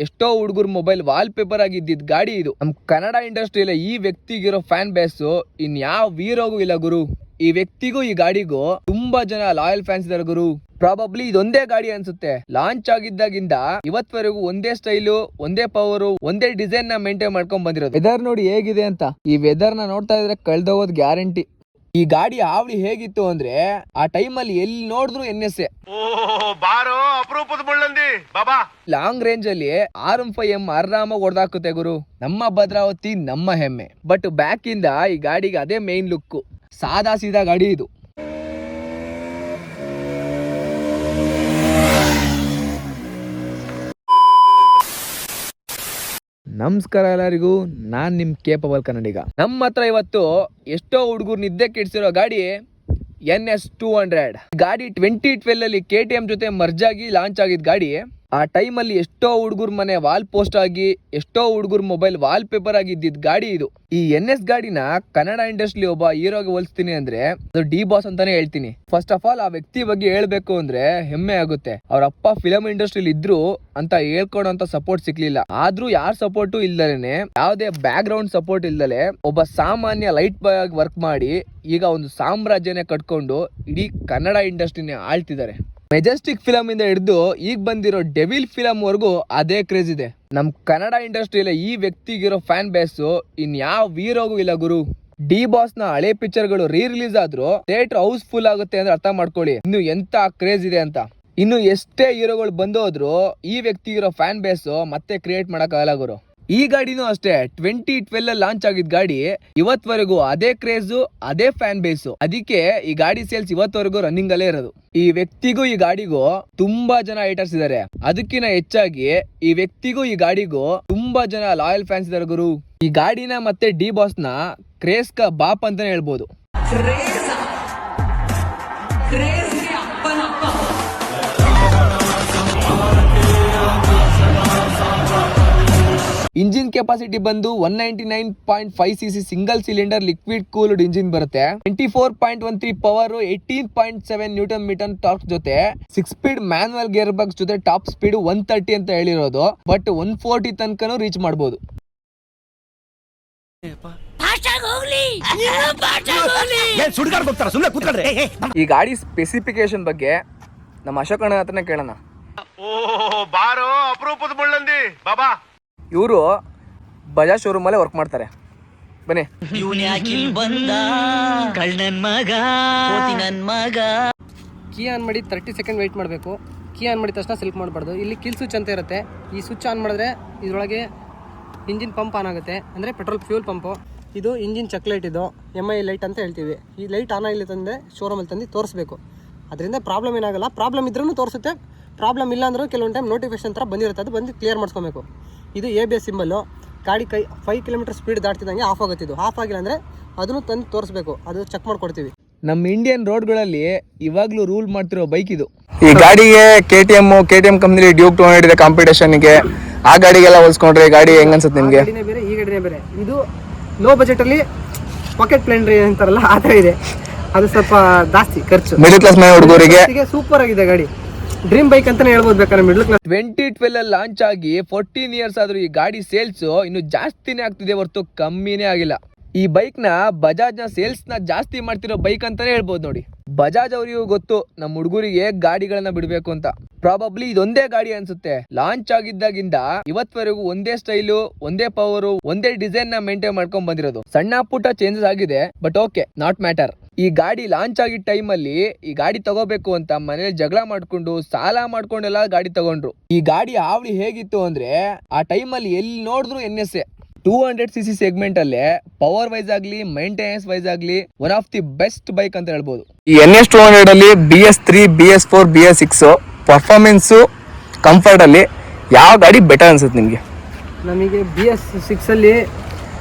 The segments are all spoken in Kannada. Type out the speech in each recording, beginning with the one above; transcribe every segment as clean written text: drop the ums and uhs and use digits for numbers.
ಎಷ್ಟೋ ಹುಡುಗರು ಮೊಬೈಲ್ ವಾಲ್ ಪೇಪರ್ ಆಗಿದ್ದಿದ್ ಗಾಡಿ ಇದು. ನಮ್ ಕನ್ನಡ ಇಂಡಸ್ಟ್ರಿಯಲ್ಲಿ ಈ ವ್ಯಕ್ತಿಗಿರೋ ಫ್ಯಾನ್ ಬೇಸ್ ಇನ್ಯಾವ ಹೀರೋಗೂ ಇಲ್ಲ ಗುರು. ಈ ವ್ಯಕ್ತಿಗೂ ಈ ಗಾಡಿಗೂ ತುಂಬಾ ಜನ ಲಾಯಲ್ ಫ್ಯಾನ್ಸ್ ಇದಾರೆ ಗುರು. ಪ್ರಾಬಬ್ಲಿ ಇದೊಂದೇ ಗಾಡಿ ಅನ್ಸುತ್ತೆ ಲಾಂಚ್ ಆಗಿದ್ದಾಗಿಂದ ಇವತ್ವರೆಗೂ ಒಂದೇ ಸ್ಟೈಲು, ಒಂದೇ ಪವರ್, ಒಂದೇ ಡಿಸೈನ್ ನ ಮೇಂಟೈನ್ ಮಾಡ್ಕೊಂಡ್ ಬಂದಿರೋದು. ವೆದರ್ ನೋಡಿ ಹೇಗಿದೆ ಅಂತ. ಈ ವೆದರ್ ನ ನೋಡ್ತಾ ಇದ್ರೆ ಕಳ್ದೋಗೋದ್ ಗ್ಯಾರಂಟಿ. ಈ ಗಾಡಿ ಹಾವಳಿ ಹೇಗಿತ್ತು ಅಂದ್ರೆ ಆ ಟೈಮಲ್ಲಿ ಎಲ್ಲಿ ನೋಡಿದ್ರು NS ಲಾಂಗ್ ರೇಂಜ್ ಅಲ್ಲಿ R15M ಆರಾಮಾಗಿ ಹೊಡೆದಾಕುತ್ತೆ ಗುರು. ನಮ್ಮ ಭದ್ರಾವತಿ ನಮ್ಮ ಹೆಮ್ಮೆ. ಬಟ್ ಬ್ಯಾಕ್ ಇಂದ ಈ ಗಾಡಿಗೆ ಅದೇ ಮೇನ್ ಲುಕ್. ಸಾದಾ ಸೀದಾ ಗಾಡಿ ಇದು. ನಮಸ್ಕಾರ ಎಲ್ಲರಿಗೂ, ನಾನ್ ನಿಮ್ ಕೇಪಬಲ್ ಕನ್ನಡಿಗ. ನಮ್ಮ ಹತ್ರ ಇವತ್ತು ಎಷ್ಟೋ ಹುಡುಗರು ನಿದ್ದೆ ಕೆಡ್ಸಿರೋ ಗಾಡಿ NS 200 ಗಾಡಿ 2012 ಅಲ್ಲಿ KTM ಜೊತೆ ಮರ್ಜ್ ಆಗಿ ಲಾಂಚ್ ಆಗಿದ್ ಗಾಡಿ. ಆ ಟೈಮಲ್ಲಿ ಎಷ್ಟೋ ಹುಡುಗರು ಮನೆ ವಾಲ್ ಪೋಸ್ಟ್ ಆಗಿ, ಎಷ್ಟೋ ಹುಡುಗರು ಮೊಬೈಲ್ ವಾಲ್ ಪೇಪರ್ ಆಗಿದ್ದಿದ್ ಗಾಡಿ ಇದು. ಈ NS ಗಾಡಿನ ಕನ್ನಡ ಇಂಡಸ್ಟ್ರಿ ಒಬ್ಬ ಹೀರೋಗೆ ಹೋಲಿಸ್ತೀನಿ ಅಂದ್ರೆ ಅದು ಡಿ ಬಾಸ್ ಅಂತಾನೆ ಹೇಳ್ತೀನಿ. ಫಸ್ಟ್ ಆಫ್ ಆಲ್ ಆ ವ್ಯಕ್ತಿ ಬಗ್ಗೆ ಹೇಳ್ಬೇಕು ಅಂದ್ರೆ ಹೆಮ್ಮೆ ಆಗುತ್ತೆ. ಅವ್ರ ಅಪ್ಪ ಫಿಲಂ ಇಂಡಸ್ಟ್ರಿಲಿ ಇದ್ರು ಅಂತ ಹೇಳ್ಕೊಡೋಂತ ಸಪೋರ್ಟ್ ಸಿಕ್ಲಿಲ್ಲ. ಆದ್ರೂ ಯಾರ ಸಪೋರ್ಟು ಇಲ್ದಲೇನೆ, ಯಾವುದೇ ಬ್ಯಾಕ್ ಗ್ರೌಂಡ್ ಸಪೋರ್ಟ್ ಇಲ್ದಲೆ ಒಬ್ಬ ಸಾಮಾನ್ಯ ಲೈಟ್ ಬಾಯ್ ಆಗಿ ವರ್ಕ್ ಮಾಡಿ ಈಗ ಒಂದು ಸಾಮ್ರಾಜ್ಯನೇ ಕಟ್ಕೊಂಡು ಇಡೀ ಕನ್ನಡ ಇಂಡಸ್ಟ್ರಿನೇ ಆಳ್ತಿದ್ದಾರೆ. ಮೆಜೆಸ್ಟಿಕ್ ಫಿಲಮ್ ಇಂದ ಹಿಡಿದು ಈಗ ಬಂದಿರೋ ಡೆವಿಲ್ ಫಿಲಮ್ ವರ್ಗೂ ಅದೇ ಕ್ರೇಜ್ ಇದೆ. ನಮ್ ಕನ್ನಡ ಇಂಡಸ್ಟ್ರಿಯಲ್ಲಿ ಈ ವ್ಯಕ್ತಿಗಿರೋ ಫ್ಯಾನ್ ಬೇಸ್ ಇನ್ಯಾವ ಹೀರೋಗೂ ಇಲ್ಲ ಗುರು. ಡಿ ಬಾಸ್ ನ ಹಳೆ ಪಿಕ್ಚರ್ ಗಳು ರಿಲೀಸ್ ಆದ್ರೂ ಥಿಯೇಟರ್ ಹೌಸ್ಫುಲ್ ಆಗುತ್ತೆ ಅಂದ್ರೆ ಅರ್ಥ ಮಾಡ್ಕೊಳ್ಳಿ ಇನ್ನು ಎಂತ ಕ್ರೇಜ್ ಇದೆ ಅಂತ. ಇನ್ನು ಎಷ್ಟೇ ಹೀರೋಗಳು ಬಂದೋದ್ರು ಈ ವ್ಯಕ್ತಿಗಿರೋ ಫ್ಯಾನ್ ಬೇಸ್ ಮತ್ತೆ ಕ್ರಿಯೇಟ್ ಮಾಡಕ್ ಆಗಲ್ಲ ಗುರು. ಈ ಗಾಡಿನೂ ಅಷ್ಟೇ 2012 ಲಾಂಚ್ ಆಗಿದ್ ಗಾಡಿ ಇವತ್ವರೆಗೂ ಅದೇ ಕ್ರೇಜು, ಅದೇ ಫ್ಯಾನ್ ಬೇಸು. ಅದಕ್ಕೆ ಈ ಗಾಡಿ ಸೇಲ್ಸ್ ಇವತ್ವರೆಗೂ ರನ್ನಿಂಗ್ ಅಲ್ಲೇ ಇರೋದು. ಈ ವ್ಯಕ್ತಿಗೂ ಈ ಗಾಡಿಗೂ ತುಂಬಾ ಜನ ಹೈಟರ್ಸ್ ಇದಾರೆ. ಅದಕ್ಕಿಂತ ಹೆಚ್ಚಾಗಿ ಈ ವ್ಯಕ್ತಿಗೂ ಈ ಗಾಡಿಗೂ ತುಂಬಾ ಜನ ಲಾಯಲ್ ಫ್ಯಾನ್ಸ್ ಇದಾರೆ ಗುರು. ಈ ಗಾಡಿನ ಮತ್ತೆ ಡಿ ಬಾಸ್ ನ ಕ್ರೇಜ್ ಕ ಬಾಪ್ ಅಂತಾನೆ ಹೇಳ್ಬೋದು. ಇಂಜಿನ್ ಕೆಪಾಸಿಟಿ ಬಂದು 199.5cc single cylinder liquid cooled engine ಬರುತ್ತೆ. 24.13 ಪವರ್, 18.7 ನ್ಯೂಟನ್ ಮೀಟರ್ ಟಾರ್ಕ್ ಜೊತೆ 6 ಸ್ಪೀಡ್ ಮ್ಯಾನುವಲ್ ಗೇರ್ ಬಾಕ್ಸ್ ಜೊತೆ ಟಾಪ್ ಸ್ಪೀಡ್ 130 ಅಂತ ಹೇಳಿರೋದು. ಬಟ್ 140 ತನಕನೂ ರೀಚ್ ಮಾಡಬಹುದು. ಈ ಗಾಡಿ ಸ್ಪೆಸಿಫಿಕೇಶನ್ ಬಗ್ಗೆ ನಮ್ಮ ಅಶೋಕ್ ಅಣ್ಣ ಹತ್ರನೇ ಕೇಳೋಣ. ಇವರು ಬಜಾಜ್ ಶೋರೂಮ್ ಅಲ್ಲೇ ವರ್ಕ್ ಮಾಡ್ತಾರೆ. ಬನ್ನಿ. ಕೀ ಆನ್ ಮಾಡಿ 30 ಸೆಕೆಂಡ್ ವೆಯ್ಟ್ ಮಾಡಬೇಕು. ಕೀ ಆನ್ ಮಾಡಿದ ತಕ್ಷಣ ಸೆಲೆಕ್ಟ್ ಮಾಡಬಾರ್ದು. ಇಲ್ಲಿ ಕಿಲ್ ಸ್ವಿಚ್ ಅಂತ ಇರುತ್ತೆ. ಈ ಸ್ವಿಚ್ ಆನ್ ಮಾಡಿದ್ರೆ ಇದರೊಳಗೆ ಇಂಜಿನ್ ಪಂಪ್ ಆನ್ ಆಗುತ್ತೆ, ಅಂದರೆ ಪೆಟ್ರೋಲ್ ಫ್ಯೂಲ್ ಪಂಪು. ಇದು ಇಂಜಿನ್ ಚೆಕ್ ಲೈಟ್, ಇದು MI ಲೈಟ್ ಅಂತ ಹೇಳ್ತೀವಿ. ಈ ಲೈಟ್ ಆನ್ ಆಗಿಲ್ಲ ತಂದರೆ ಶೋರೂಮಲ್ಲಿ ತಂದು ತೋರಿಸ್ಬೇಕು. ಅದರಿಂದ ಪ್ರಾಬ್ಲಮ್ ಏನಾಗಲ್ಲ. ಪ್ರಾಬ್ಲಮ್ ಇದ್ರೂ ತೋರಿಸುತ್ತೆ, ಪ್ರಾಬ್ಲಮ್ ಇಲ್ಲ ಅಂದರೂ ಕೆಲವೊಂದು ಟೈಮ್ ನೋಟಿಫಿಕೇಶನ್ ಥರ ಬಂದಿರುತ್ತೆ. ಅದು ಬಂದು ಕ್ಲಿಯರ್ ಮಾಡಿಸ್ಕೊಬೇಕು. ಇದು ABS ಸಿಂಬಲ್ಲು. ಗಾಡಿ 5 ಕಿಲೋಮೀಟರ್ ಸ್ಪೀಡ್ ದಾಟ್ತಿದ್ದಂಗೆ ಆಫ್ ಆಗುತ್ತೆ. ಇದು ಆಫ್ ಆಗಿಲ್ಲ ಅಂದರೆ ಅದನ್ನು ತಂದು ತೋರಿಸ್ಬೇಕು. ಅದು ಚೆಕ್ ಮಾಡ್ಕೊಡ್ತೀವಿ. ನಮ್ಮ ಇಂಡಿಯನ್ ರೋಡ್ಗಳಲ್ಲಿ ಇವಾಗಲೂ ರೂಲ್ ಮಾಡ್ತಿರೋ ಬೈಕ್ ಇದು. ಈ ಗಾಡಿಗೆ KTM ಕಂಪ್ನಿ ಡ್ಯೂಕ್ 200 ಇದೆ ಕಾಂಪಿಟೇಷನ್ಗೆ. ಆ ಗಾಡಿಗೆಲ್ಲ ಹೋಲಿಸ್ಕೊಂಡ್ರೆ ಈ ಗಾಡಿ ಹೆಂಗ್ ಅನ್ಸುತ್ತೆ ನಿಮಗೆ? ಗಾಡಿನೇ ಬೇರೆ, ಈ ಗಾಡಿನೇ ಬೇರೆ. ಇದು ಲೋ ಬಜೆಟಲ್ಲಿ ಪಾಕೆಟ್ ಪ್ಲೇನ್ರಿ ಅಂತಾರಲ್ಲ ಆ ಥರ ಇದೆ. ಅದು ಸ್ವಲ್ಪ ಜಾಸ್ತಿ ಖರ್ಚು. ಮಿಡಲ್ ಕ್ಲಾಸ್ ಮನೆ ಹುಡುಗರಿಗೆ ಸೂಪರ್ ಆಗಿದೆ ಗಾಡಿ. ಡ್ರೀಮ್ ಬೈಕ್ ಅಂತಾನೆ ಹೇಳ್ಬೋದು ಬೇಕಾದ್ರೆ ಮಿಡಲ್ ಕ್ಲಾಸ್. 2012 ಲಾಂಚ್ ಆಗಿ 14 ಇಯರ್ಸ್ ಆದ್ರೂ ಈ ಗಾಡಿ ಸೇಲ್ಸ್ ಇನ್ನು ಜಾಸ್ತಿನೇ ಆಗ್ತಿದೆ ಹೊರತು ಕಮ್ಮಿನೇ ಆಗಿಲ್ಲ. ಈ ಬೈಕ್ ನ ಬಜಾಜ್ ನ ಸೇಲ್ಸ್ ನ ಜಾಸ್ತಿ ಮಾಡ್ತಿರೋ ಬೈಕ್ ಅಂತಾನೆ ಹೇಳ್ಬೋದು ನೋಡಿ. ಬಜಾಜ್ ಅವರಿಗೂ ಗೊತ್ತು ನಮ್ಮ ಹುಡುಗರಿಗೆ ಗಾಡಿಗಳನ್ನ ಬಿಡಬೇಕು ಅಂತ. ಪ್ರಾಬಬ್ಲಿ ಇದೊಂದೇ ಗಾಡಿ ಅನ್ಸುತ್ತೆ ಲಾಂಚ್ ಆಗಿದ್ದಾಗಿಂದ ಇವತ್ವರೆಗೂ ಒಂದೇ ಸ್ಟೈಲು, ಒಂದೇ ಪವರ್, ಒಂದೇ ಡಿಸೈನ್ ನ ಮೇಂಟೈನ್ ಮಾಡ್ಕೊಂಡ್ ಬಂದಿರೋದು. ಸಣ್ಣ ಪುಟ್ಟ ಚೇಂಜಸ್ ಆಗಿದೆ, ಬಟ್ ಓಕೆ, ನಾಟ್ ಮ್ಯಾಟರ್. ಈ ಗಾಡಿ ಲಾಂಚ್ ಆಗಿದ್ದ ಟೈಮಲ್ಲಿ ಈ ಗಾಡಿ ತಗೋಬೇಕು ಅಂತ ಮನೇಲಿ ಜಗಳ ಮಾಡ್ಕೊಂಡು ಸಾಲ ಮಾಡ್ಕೊಂಡೆಲ್ಲ ಗಾಡಿ ತಗೊಂಡ್ರು. ಈ ಗಾಡಿ ಹಾವಳಿ ಹೇಗಿತ್ತು ಅಂದ್ರೆ ಆ ಟೈಮಲ್ಲಿ ಎಲ್ಲಿ ನೋಡಿದ್ರು NS 200cc ಸೆಗ್ಮೆಂಟ್ ಅಲ್ಲೇ ಪವರ್ ವೈಸ್ ಆಗ್ಲಿ, ಮೈಂಟೆನೆನ್ಸ್ ವೈಸ್ ಆಗ್ಲಿ one of the best bike ಅಂತ ಹೇಳ್ಬೋದು. ಈ NS 200 ಅಲ್ಲಿ BS3, BS4, BS6 performance, comfort ಅಲ್ಲಿ ಯಾವ ಗಾಡಿ ಬೆಟರ್ ಅನ್ಸುತ್ತೆ ನಿಮಗೆ? ನಮಗೆ BS6 ಅಲ್ಲಿ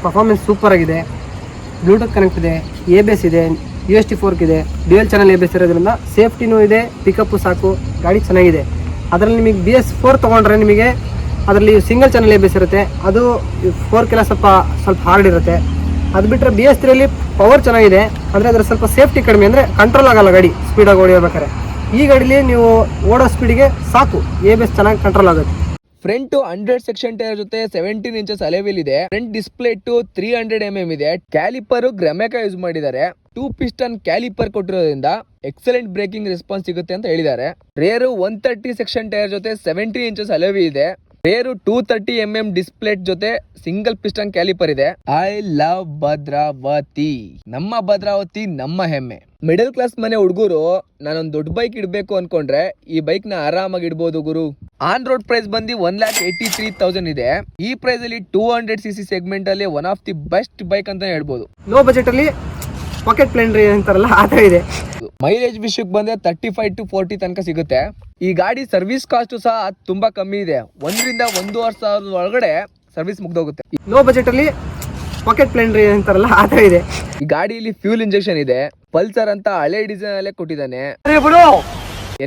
ಪರ್ಫಾರ್ಮೆನ್ಸ್ ಸೂಪರ್ ಆಗಿದೆ. ಬ್ಲೂಟೂತ್ ಕನೆಕ್ಟ್ ಇದೆ, ABS ಇದೆ, UST ಫೋರ್ಕ್ ಇದೆ, ಡ್ಯುಯಲ್ ಚಾನಲ್ ABS ಇರೋದ್ರಿಂದ ಸೇಫ್ಟಿನೂ ಇದೆ, ಪಿಕಪ್ಪು ಸಾಕು, ಗಾಡಿ ಚೆನ್ನಾಗಿದೆ. ಅದರಲ್ಲಿ ನಿಮಗೆ BS4 ತೊಗೊಂಡ್ರೆ ನಿಮಗೆ ಅದರಲ್ಲಿ ಸಿಂಗಲ್ ಚಾನಲ್ ABS ಇರುತ್ತೆ. ಅದು ಫೋರ್ಕೆಲ್ಲ ಸ್ವಲ್ಪ ಹಾರ್ಡ್ ಇರುತ್ತೆ. ಅದು ಬಿಟ್ಟರೆ BS3 ಅಲ್ಲಿ ಪವರ್ ಚೆನ್ನಾಗಿದೆ, ಅಂದರೆ ಅದರ ಸ್ವಲ್ಪ ಸೇಫ್ಟಿ ಕಡಿಮೆ, ಅಂದರೆ ಕಂಟ್ರೋಲ್ ಆಗಲ್ಲ ಗಾಡಿ ಸ್ಪೀಡಾಗಿ ಓಡಿರ್ಬೇಕಾದ್ರೆ. ಈ ಗಾಡೀಲಿ ನೀವು ಓಡೋ ಸ್ಪೀಡಿಗೆ ಸಾಕು ABS ಚೆನ್ನಾಗಿ ಕಂಟ್ರೋಲ್ ಆಗುತ್ತೆ. ಫ್ರಂಟ್ 100 ಸೆಕ್ಷನ್ ಟೈರ್ ಜೊತೆ 17 ಇಂಚಸ್ ಅಲೆವಿಲ್ ಇದೆ. ಫ್ರಂಟ್ ಡಿಸ್ಪ್ಲೇ 300mm ಇದೆ. ಕ್ಯಾಲಿಪರ್ ಗ್ರಮೆಕಾ ಯೂಸ್ ಮಾಡಿದ್ದಾರೆ. 2 ಪಿಸ್ಟನ್ ಕ್ಯಾಲಿಪರ್ ಕೊಟ್ಟಿರೋದ್ರಿಂದ ಎಕ್ಸಲೆಂಟ್ ಬ್ರೇಕಿಂಗ್ ರೆಸ್ಪಾನ್ಸ್ ಸಿಗುತ್ತೆ ಅಂತ ಹೇಳಿದ್ದಾರೆ. ರೇರ್ 130 ಸೆಕ್ಷನ್ ಟೈರ್ ಜೊತೆ 17 ಇಂಚಸ್ ಅಲೆವಿ ಇದೆ. ರೇರು 230mm ಡಿಸ್ಪ್ಲೇ ಜೊತೆ ಸಿಂಗಲ್ ಪಿಸ್ಟನ್ ಕ್ಯಾಲಿಪರ್ ಇದೆ. I love Bhadravati. ನಮ್ಮ ಭದ್ರಾವತಿ ನಮ್ಮ ಹೆಮ್ಮೆ. ಮಿಡಲ್ ಕ್ಲಾಸ್ ಮನೆ ಹುಡುಗರು ನಾನೊಂದು ದೊಡ್ಡ ಬೈಕ್ ಇಡಬೇಕು ಅನ್ಕೊಂಡ್ರೆ ಈ ಬೈಕ್ ನ ಆರಾಮಾಗಿ ಇಡಬಹುದು ಗುರು. ಆನ್ ರೋಡ್ ಪ್ರೈಸ್ ಬಂದು 1,83,000 ಇದೆ. ಈ ಪ್ರೈಸ್ ಅಲ್ಲಿ 200cc ಸೆಗ್ಮೆಂಟ್ ಅಲ್ಲಿ one of the best bike ಅಂತ ಹೇಳ್ಬೋದು. ಲೋ ಬಜೆಟ್ ಅಲ್ಲಿ ಪಾಕೆಟ್ ಪ್ಲೇನ್ ಅಂತಾರಲ್ಲ ಆ ತರ ಇದೆ. ಮೈಲೇಜ್ ವಿಷಯಕ್ಕೆ ಬಂದ್ರೆ 35 to 40 ತನಕ ಸಿಗುತ್ತೆ. ಈ ಗಾಡಿ ಸರ್ವಿಸ್ ಕಾಸ್ಟ್ ಸಹ ತುಂಬಾ ಕಮ್ಮಿ ಇದೆ. 1,000-1,500 ಒಳಗಡೆ ಸರ್ವಿಸ್ ಮುಗ್ದೋಗುತ್ತೆ. ಲೋ ಬಜೆಟ್ ಅಲ್ಲಿ ಪಾಕೆಟ್ ಪ್ಲೇನ್ ಅಂತಾರಲ್ಲ ಆ ತರ ಇದೆ. ಈ ಗಾಡಿಯಲ್ಲಿ ಫ್ಯೂಲ್ ಇಂಜೆಕ್ಷನ್ ಇದೆ. ಪಲ್ಸರ್ ಅಂತ ಹಳೆ ಡಿಸೈನ್ ಅಲ್ಲೇ ಕೊಟ್ಟಿದ್ದಾನೆ.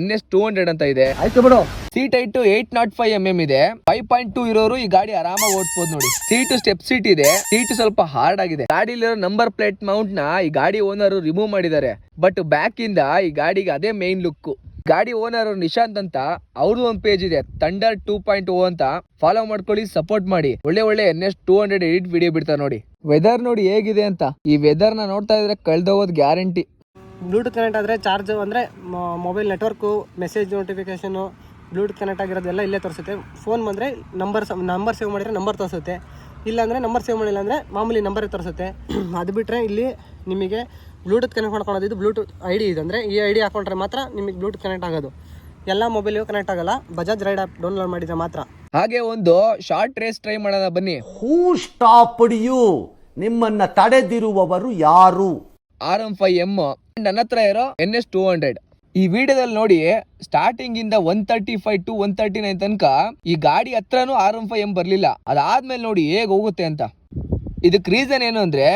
NS 200 ಅಂತ ಇದೆ. ಆಯ್ತು ಬಿಡು. ಸೀಟ್ ಹೈಟ್ 805mm ಇದೆ. 5.2 ಇರೋರು ಈ ಗಾಡಿ ಆರಾಮಾಗಿ ಓಡಿಸಬಹುದು ನೋಡಿ. ಸೀಟ್ ಸ್ಟೆಪ್ ಸೀಟ್ ಇದೆ. ಸೀಟ್ ಸ್ವಲ್ಪ ಹಾರ್ಡ್ ಆಗಿದೆ. ಗಾಡಿಲಿರೋ ನಂಬರ್ ಪ್ಲೇಟ್ ಮೌಂಟ್ ನ ಈ ಗಾಡಿ ಓನರ್ ರಿಮೂವ್ ಮಾಡಿದ್ದಾರೆ. ಬಟ್ ಬ್ಯಾಕ್ ಇಂದ ಈ ಗಾಡಿಗೆ ಅದೇ ಮೇನ್ ಲುಕ್. ಗಾಡಿ ಓನರ್ ನಿಶಾಂತ್ ಅಂತ ಅವ್ರದ್ದು ಒಂದು ಪೇಜ್ ಇದೆ, ಥಂಡರ್ 2.0 ಅಂತ. ಫಾಲೋ ಮಾಡ್ಕೊಳ್ಳಿ, ಸಪೋರ್ಟ್ ಮಾಡಿ. ಒಳ್ಳೆ NS 200 ಎಡಿಟ್ ವಿಡಿಯೋ ಬಿಡ್ತಾರೆ ನೋಡಿ. ವೆದರ್ ನೋಡಿ ಹೇಗಿದೆ ಅಂತ. ಈ ವೆದರ್ ನ ನೋಡ್ತಾ ಇದ್ರೆ ಕಳ್ದೋಗೋದು ಗ್ಯಾರಂಟಿ. ಬ್ಲೂಟೂತ್ ಕನೆಕ್ಟ್ ಆದರೆ ಚಾರ್ಜ್ ಅಂದರೆ mobile network, message notification, Bluetooth connect ಆಗಿರೋದೆಲ್ಲ ಇಲ್ಲೇ ತೋರಿಸುತ್ತೆ. ಫೋನ್ ಬಂದರೆ ನಂಬರ್ ಸೇವ್ ಮಾಡಿದರೆ ನಂಬರ್ ತೋರಿಸುತ್ತೆ. ಇಲ್ಲಾಂದರೆ ನಂಬರ್ ಸೇವ್ ಮಾಡಿಲ್ಲ ಅಂದರೆ ಮಾಮೂಲಿ ನಂಬರೇ ತೋರಿಸುತ್ತೆ. ಅದು ಬಿಟ್ಟರೆ ಇಲ್ಲಿ ನಿಮಗೆ ಬ್ಲೂಟೂತ್ ಕನೆಕ್ಟ್ ಮಾಡ್ಕೊಳ್ಳೋದು, ಇದು ಬ್ಲೂಟೂತ್ ID ಇದೆ. ಅಂದರೆ ಈ ID ಹಾಕೊಂಡ್ರೆ ಮಾತ್ರ ನಿಮಗೆ ಬ್ಲೂಟೂತ್ ಕನೆಕ್ಟ್ ಆಗೋದು. ಎಲ್ಲ ಮೊಬೈಲಿಗೂ ಕನೆಕ್ಟ್ ಆಗಲ್ಲ. ಬಜಾಜ್ ರೈಡ್ ಆ್ಯಪ್ ಡೌನ್ಲೋಡ್ ಮಾಡಿದರೆ ಮಾತ್ರ. ಹಾಗೆ ಒಂದು ಶಾರ್ಟ್ ರೇಸ್ ಟ್ರೈ ಮಾಡೋಣ ಬನ್ನಿ. ಹೂ ಸ್ಟಾಪ್ಡ್ ಯು? ನಿಮ್ಮನ್ನ ತಡೆದಿರುವವರು ಯಾರು? RM5M ನನ್ನ ಹತ್ರ ಇರೋ NS 200. ಈ ವಿಡಿಯೋದಲ್ಲಿ ನೋಡಿ, ಸ್ಟಾರ್ಟಿಂಗ್ ಇಂದ 135 to 139 ತನಕ ಈ ಗಾಡಿ ಹತ್ರನೂ RM5M ಬರ್ಲಿಲ್ಲ. ಅದಾದ್ಮೇಲೆ ನೋಡಿ ಹೇಗ್ ಹೋಗುತ್ತೆ ಅಂತ. ಇದಕ್ಕೆ ರೀಸನ್ ಏನು ಅಂದ್ರೆ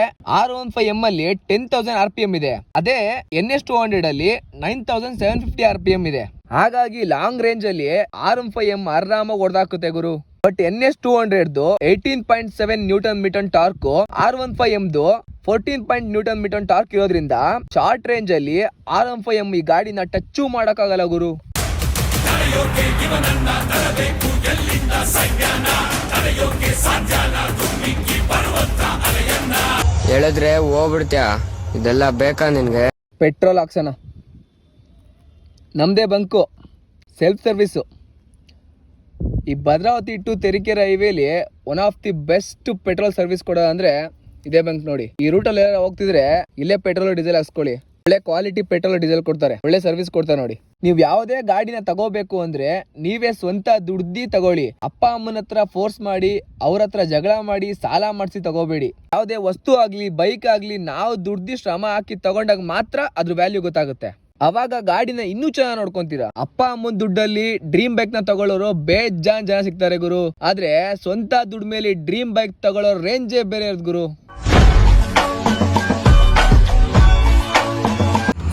R15M ಅಲ್ಲಿ 10,000 RPM ಇದೆ. ಅದೇ NS 200 ಅಲ್ಲಿ 9,750 RPM ಇದೆ. ಹಾಗಾಗಿ ಲಾಂಗ್ ರೇಂಜ್ ಅಲ್ಲಿ R15M ಆರಾಮಾಗಿ ಹೊಡೆದಾಕುತ್ತೆ ಗುರು. But NS 200 18.7 Nm torque, R15M 14 Nm torque ಇರೋದ್ರಿಂದ ಶಾರ್ಟ್ ರೇಂಜ್ ಅಲ್ಲಿ RM5M ಈ ಗಾಡಿನ ಟಚ್ಚು ಮಾಡಕ್ಕಾಗಲ್ಲ ಗುರು. ಹೇಳಿದ್ರೆ ಹೋಗ್ಬಿಡ್ತೀಯ? ಇದೆಲ್ಲ ಬೇಕಾ ನಿನ್ಗೆ? ಪೆಟ್ರೋಲ್ ಹಾಕ್ಸೋಣ. ನಮ್ದೇ ಬಂಕು, ಸೆಲ್ಫ್ ಸರ್ವಿಸು. ಈ ಭದ್ರಾವತಿ ಟು ತರೀಕೆರೆ ಹೈವೇಲಿ one of the best petrol service ಕೊಡೋ ಅಂದ್ರೆ ಇದೇ ಬಂಕ್ ನೋಡಿ. ಈ ರೂಟಲ್ಲಿ ಹೋಗ್ತಿದ್ರೆ ಇಲ್ಲೇ ಪೆಟ್ರೋಲ್ ಡೀಸೆಲ್ ಹಾಕ್ಸ್ಕೊಳ್ಳಿ. ಒಳ್ಳೆ ಕ್ವಾಲಿಟಿ ಪೆಟ್ರೋಲ್ ಡೀಸೆಲ್ ಕೊಡ್ತಾರೆ, ಒಳ್ಳೆ ಸರ್ವಿಸ್ ಕೊಡ್ತಾರೆ ನೋಡಿ. ನೀವು ಯಾವುದೇ ಗಾಡಿನ ತಗೋಬೇಕು ಅಂದ್ರೆ ನೀವೇ ಸ್ವಂತ ದುಡ್ದಿ ತಗೊಳ್ಳಿ. ಅಪ್ಪ ಅಮ್ಮನ ಹತ್ರ ಫೋರ್ಸ್ ಮಾಡಿ, ಅವ್ರ ಹತ್ರ ಜಗಳ ಮಾಡಿ, ಸಾಲ ಮಾಡಿಸಿ ತಗೋಬೇಡಿ. ಯಾವುದೇ ವಸ್ತು ಆಗ್ಲಿ, ಬೈಕ್ ಆಗ್ಲಿ, ನಾವು ದುಡ್ದಿ ಶ್ರಮ ಹಾಕಿ ತಗೊಂಡಾಗ ಮಾತ್ರ ಅದ್ರ ವ್ಯಾಲ್ಯೂ ಗೊತ್ತಾಗುತ್ತೆ. ಅವಾಗ ಗಾಡಿನ ಇನ್ನೂ ಚೆನ್ನಾಗಿ ನೋಡ್ಕೊಂತೀರಾ. ಅಪ್ಪ ಅಮ್ಮನ ದುಡ್ಡಲ್ಲಿ ಡ್ರೀಮ್ ಬೈಕ್ ನ ತಗೊಳ್ಳೋರು ಬೇಜಾನ್ ಜನ ಸಿಗ್ತಾರೆ ಗುರು. ಆದ್ರೆ ಸ್ವಂತ ದುಡ್ಡು ಮೇಲೆ ಡ್ರೀಮ್ ಬೈಕ್ ತಗೊಳ್ಳೋ ರೇಂಜೇ ಬೇರೆ ಇರೋದು ಗುರು.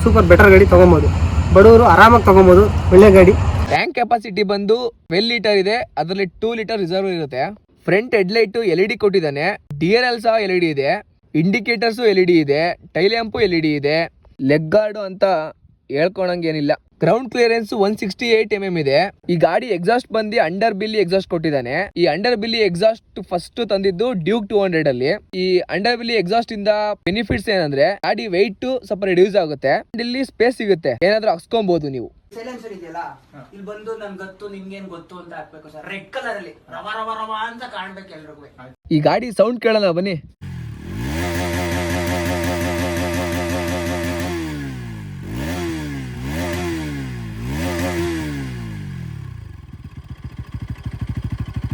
ಸೂಪರ್ ಬೆಟರ್ ಗಾಡಿ ತಗೊಬೋದು. ಬಡವರು ಆರಾಮಾಗಿ ತಗೊಬೋದು. ಒಳ್ಳೆ ಗಾಡಿ. ಟ್ಯಾಂಕ್ ಕೆಪಾಸಿಟಿ ಬಂದು 12 ಲೀಟರ್ ಇದೆ. ಅದರಲ್ಲಿ 2 ಲೀಟರ್ ರಿಸರ್ವ್ ಇರುತ್ತೆ. ಫ್ರಂಟ್ ಹೆಡ್ಲೈಟ್ LED ಕೊಟ್ಟಿದ್ದಾನೆ. DRL ಸಹ LED ಇದೆ. ಇಂಡಿಕೇಟರ್ಸು LED ಇದೆ. ಟೈಲ್ ಲ್ಯಾಂಪು LED ಇದೆ. ಲೆಗ್ ಗಾರ್ಡು ಅಂತ ಹೇಳ್ಕೊಳಂಗೇನಿಲ್ಲ. ಗ್ರೌಂಡ್ ಕ್ಲಿಯರೆನ್ಸ್ 168 ಇದೆ. ಈ ಗಾಡಿ ಎಕ್ಸಾಸ್ಟ್ ಬಂದು ಅಂಡರ್ ಬಿಲ್ಲಿ ಎಕ್ಸಾಸ್ಟ್ ಕೊಟ್ಟಿದ್ದಾನೆ. ಈ ಅಂಡರ್ ಬಿಲ್ಲಿ ಎಕ್ಸಾಸ್ಟ್ ಫಸ್ಟ್ ತಂದಿದ್ದು ಡ್ಯೂಕ್ 200 ಅಲ್ಲಿ. ಈ ಅಂಡರ್ ಬಿಲ್ಲಿ ಎಕ್ಸಾಸ್ಟ್ ಇಂದ ಬೆನಿಫಿಟ್ಸ್ ಏನಂದ್ರೆ ಗಾಡಿ ವೆಯ್ಟ್ ಸ್ವಲ್ಪ ರಿಡ್ಯೂಸ್ ಆಗುತ್ತೆ. ಇಲ್ಲಿ ಸ್ಪೇಸ್ ಸಿಗುತ್ತೆ, ಏನಾದ್ರೂ ಹಾಕ್ಸ್ಕೊಬಹುದು ನೀವು. ಸೈಲೆನ್ಸರ್ ಇದೆಯಲ್ಲ, ಇಲ್ಲಿ ಬಂದು ನನ್ ಗೊತ್ತು ನಿಮ್ಗೇನ್ ಗೊತ್ತು ಅಂತ ಹಾಕ್ಬೇಕು ಸರ್. ರೆಡ್ ಕಲರ್ ಅಲ್ಲಿ ರವ ರವ ರವ ಅಂತ ಕಾಣ್ಬೇಕು ಎಲ್ರಿಗೂ. ಈ ಗಾಡಿ ಸೌಂಡ್ ಕೇಳೋಣ ಬನ್ನಿ.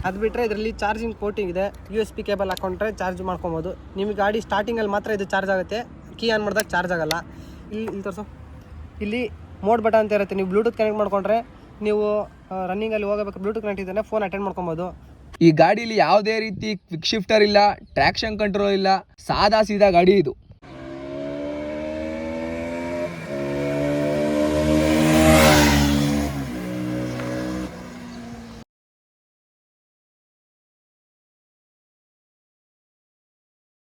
ಅದು ಬಿಟ್ಟರೆ ಇದರಲ್ಲಿ ಚಾರ್ಜಿಂಗ್ ಪೋರ್ಟಿಂಗ್ ಇದೆ. USB ಕೇಬಲ್ ಹಾಕೊಂಡ್ರೆ ಚಾರ್ಜ್ ಮಾಡ್ಕೊಬೋದು. ನಿಮಗೆ ಗಾಡಿ ಸ್ಟಾರ್ಟಿಂಗಲ್ಲಿ ಮಾತ್ರ ಇದು ಚಾರ್ಜ್ ಆಗುತ್ತೆ. ಕೀ ಆನ್ ಮಾಡಿದಾಗ ಚಾರ್ಜ್ ಆಗಲ್ಲ. ಇಲ್ಲಿ ತೋರಿಸು, ಇಲ್ಲಿ ಮೋಡ್ ಬಟನ್ ಅಂತ ಇರುತ್ತೆ. ನೀವು ಬ್ಲೂಟೂತ್ ಕನೆಕ್ಟ್ ಮಾಡ್ಕೊಂಡ್ರೆ ನೀವು ರನ್ನಿಂಗಲ್ಲಿ ಹೋಗಬೇಕು, ಬ್ಲೂಟೂತ್ ಕನೆಕ್ಟ್ ಇದ್ದಾನೆ ಫೋನ್ ಅಟೆಂಡ್ ಮಾಡ್ಕೊಬೋದು. ಈ ಗಾಡಿಲಿ ಯಾವುದೇ ರೀತಿ ಕ್ವಿಕ್ ಶಿಫ್ಟರ್ ಇಲ್ಲ, ಟ್ರಾಕ್ಷನ್ ಕಂಟ್ರೋಲ್ ಇಲ್ಲ, ಸಾದಾ ಸೀದಾ ಗಾಡಿ ಇದು.